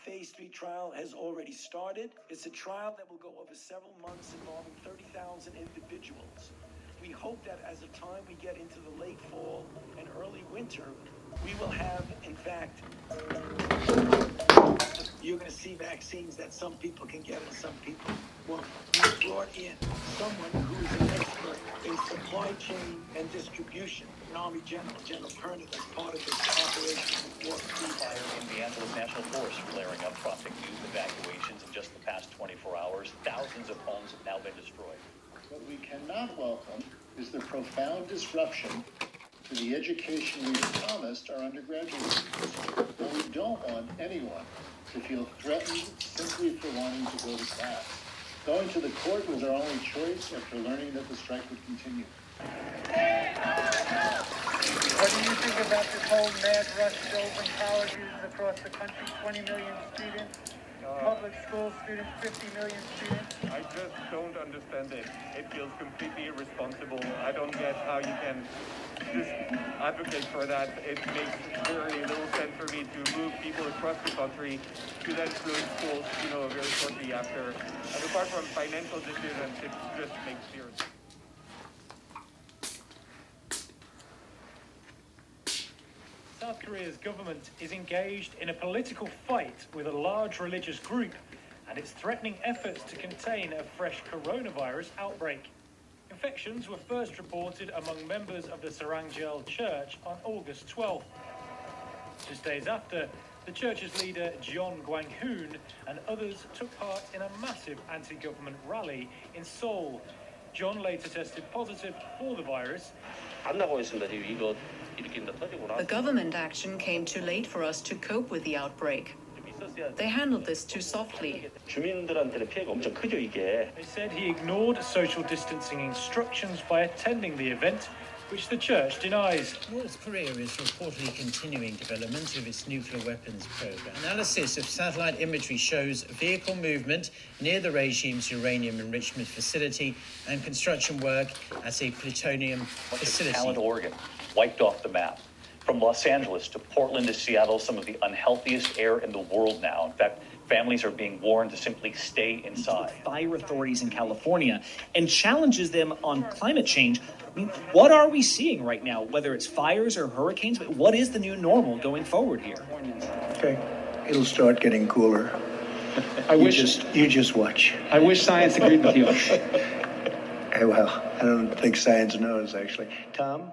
phase 3 trial has already started. It's a trial that will go over several months involving 30,000 individuals. We hope that as the time we get into the late fall and early winter, we will have, in fact, you're going to see vaccines that some people can get and some people won't. We brought in someone who is an expert in supply chain and distribution, an Army General, General Kernan, as part of this operation. Fire in the Angeles National Forest flaring up, prompting new evacuations in just the past 24 hours. Thousands of homes have now been destroyed. What we cannot welcome is the profound disruption to the education we've promised our undergraduates. And we don't want anyone to feel threatened simply for wanting to go to class. Going to the court was our only choice after learning that the strike would continue. What do you think about this whole mad rush to open colleges across the country? 20 million students, public school students, 50 million students. I just don't understand it. It feels completely irresponsible. I don't get how you can just advocate for that. It makes very little sense for me to move people across the country to then close schools, very shortly after. And apart from financial decisions, it just makes zero sense. South Korea's government is engaged in a political fight with a large religious group, and it's threatening efforts to contain a fresh coronavirus outbreak. Infections were first reported among members of the Sarangjel Church on August 12th. Just days after, the church's leader John Gwang-hoon and others took part in a massive anti-government rally in Seoul. John later tested positive for the virus. The government action came too late for us to cope with the outbreak. They handled this too softly. They said he ignored social distancing instructions by attending the event, which the church denies. North Korea is reportedly continuing development of its nuclear weapons program. Analysis of satellite imagery shows vehicle movement near the regime's uranium enrichment facility and construction work at a plutonium facility. Talent, Oregon, wiped off the map. From Los Angeles to Portland to Seattle, some of the unhealthiest air in the world now. In fact, families are being warned to simply stay inside. Fire authorities in California and challenges them on climate change. I mean, what are we seeing right now, whether it's fires or hurricanes? What is the new normal going forward here? Okay, it'll start getting cooler. You just watch. I wish science agreed with you. Well, I don't think science knows, actually. Tom?